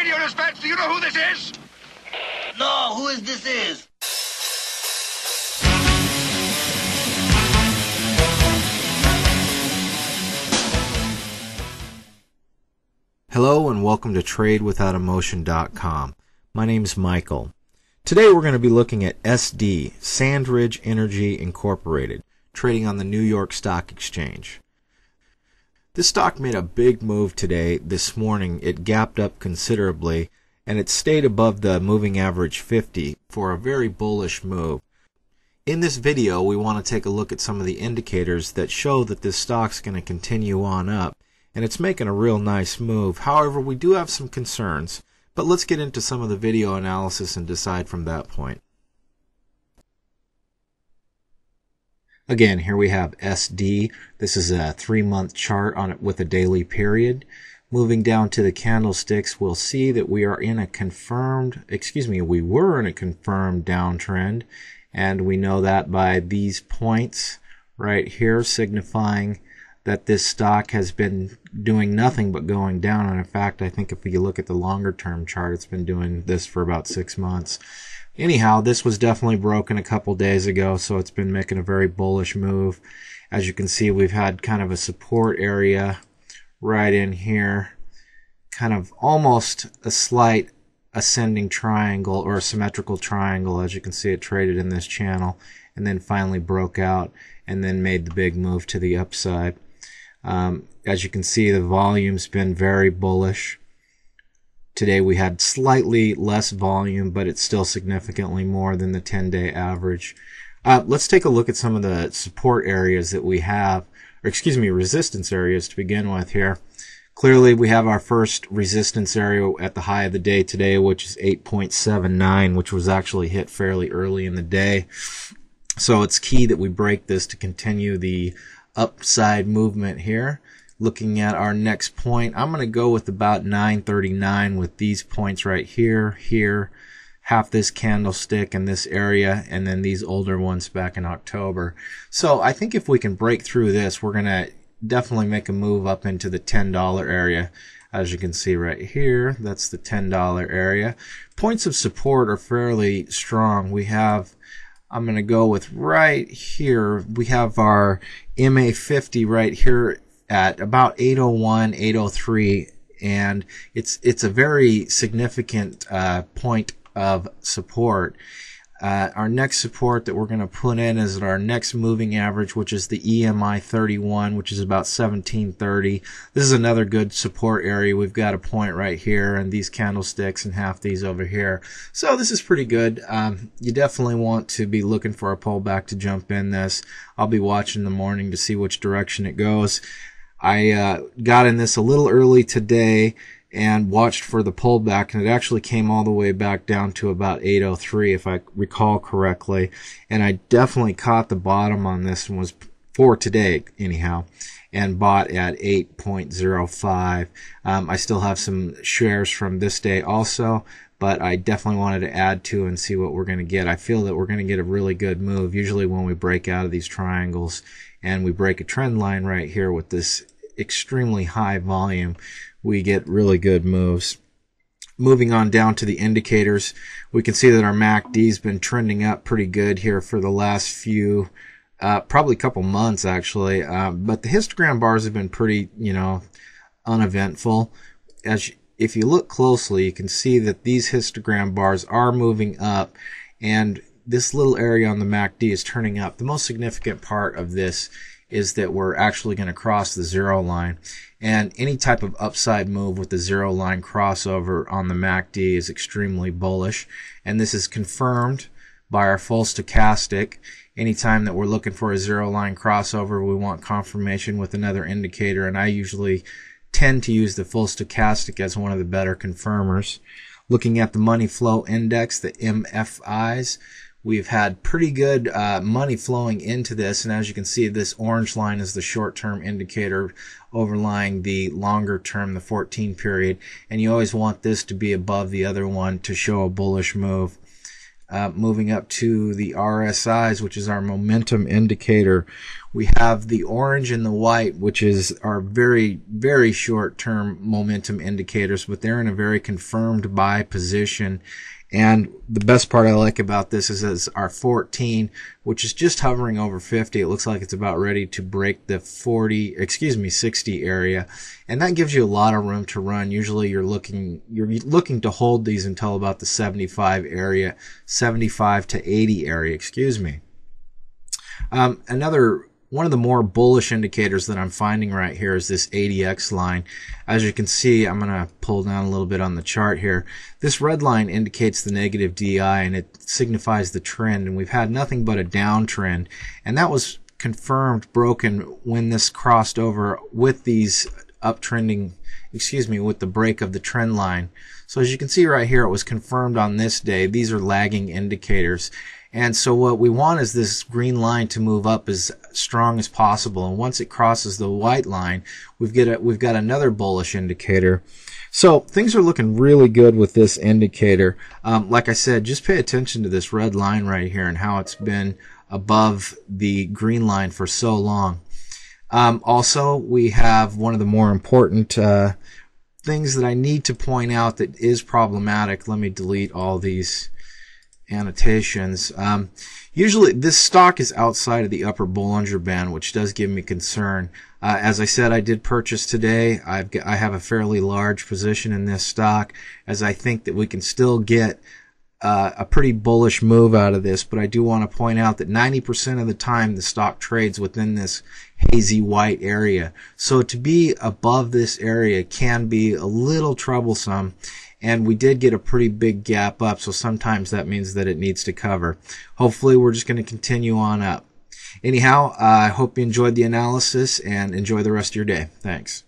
radio dispatch. Do you know who this is? No, who is this is? Hello and welcome to TradeWithoutEmotion.com. My name is Michael. Today we're going to be looking at SD, Sandridge Energy Incorporated, trading on the New York Stock Exchange. This stock made a big move today. This morning it gapped up considerably and it stayed above the moving average 50 for a very bullish move. In this video we want to take a look at some of the indicators that show that this stock's going to continue on up. And it's making a real nice move. However, we do have some concerns, but let's get into some of the video analysis and decide from that point. Again, here we have SD. This is a 3-month chart on it with a daily period. Moving down to the candlesticks, we'll see that we were in a confirmed downtrend, and we know that by these points right here signifying that this stock has been doing nothing but going down. And in fact, I think if you look at the longer term chart, it's been doing this for about 6 months. Anyhow, this was definitely broken a couple days ago, so it's been making a very bullish move. As you can see, we've had kind of a support area right in here, kind of almost a slight ascending triangle or a symmetrical triangle. As you can see, it traded in this channel and then finally broke out and then made the big move to the upside. As you can see, the volume's been very bullish. Today we had slightly less volume, but it's still significantly more than the 10-day average. Let's take a look at some of the support areas that we have, or resistance areas to begin with here. Clearly we have our first resistance area at the high of the day today, which is 8.79, which was actually hit fairly early in the day. So it's key that we break this to continue the upside movement here. Looking at our next point, I'm going to go with about 939 with these points right here, half this candlestick in this area, and then these older ones back in October. So I think if we can break through this, we're going to definitely make a move up into the $10 area. As you can see right here, that's the $10 area. Points of support are fairly strong. We have, I'm going to go with right here, we have our MA50 right here at about 801, 803, and it's a very significant point of support. Our next support that we're going to put in is our next moving average, which is the EMI 31, which is about 1730. This is another good support area. We've got a point right here and these candlesticks and half these over here. So this is pretty good. You definitely want to be looking for a pullback to jump in this. I'll be watching in the morning to see which direction it goes. I got in this a little early today and watched for the pullback, and it actually came all the way back down to about 803 if I recall correctly, and I definitely caught the bottom on this and was for today anyhow, and bought at 8.05. I still have some shares from this day also, but I definitely wanted to add to and see what we're going to get. I feel that we're going to get a really good move. Usually when we break out of these triangles and we break a trend line right here with this extremely high volume, we get really good moves. Moving on down to the indicators, we can see that our MACD's been trending up pretty good here for the last few, probably couple months actually, but the histogram bars have been pretty, uneventful. If you look closely, you can see that these histogram bars are moving up, and this little area on the MACD is turning up. The most significant part of this is that we're actually going to cross the zero line, and any type of upside move with the zero line crossover on the MACD is extremely bullish, and this is confirmed by our full stochastic. Anytime that we're looking for a zero line crossover, we want confirmation with another indicator, and I usually tend to use the full stochastic as one of the better confirmers. Looking at the money flow index, the MFIs, we've had pretty good money flowing into this, and as you can see, this orange line is the short-term indicator overlying the longer term, the 14 period, and you always want this to be above the other one to show a bullish move. moving up to the RSIs, which is our momentum indicator. We have the orange and the white, which is our very, very short-term momentum indicators, but they're in a very confirmed buy position. And the best part I like about this is our 14, which is just hovering over 50. It looks like it's about ready to break the 60 area. And that gives you a lot of room to run. Usually you're looking to hold these until about the 75 area, 75 to 80 area, One of the more bullish indicators that I'm finding right here is this ADX line. As you can see, I'm going to pull down a little bit on the chart here. This red line indicates the negative DI, and it signifies the trend, and we've had nothing but a downtrend. And that was confirmed broken when this crossed over with these uptrending, with the break of the trend line. So as you can see right here, it was confirmed on this day. These are lagging indicators. And so what we want is this green line to move up as strong as possible. And once it crosses the white line, we've got another bullish indicator. So things are looking really good with this indicator. Like I said, just pay attention to this red line right here and how it's been above the green line for so long. Also, we have one of the more important things that I need to point out that is problematic. Let me delete all these annotations. Usually this stock is outside of the upper Bollinger Band, which does give me concern. As I said, I did purchase today. I have a fairly large position in this stock, as I think that we can still get a pretty bullish move out of this, but I do want to point out that 90% of the time the stock trades within this hazy white area. So to be above this area can be a little troublesome. And we did get a pretty big gap up, so sometimes that means that it needs to cover. Hopefully we're just going to continue on up. Anyhow, I hope you enjoyed the analysis and enjoy the rest of your day. Thanks.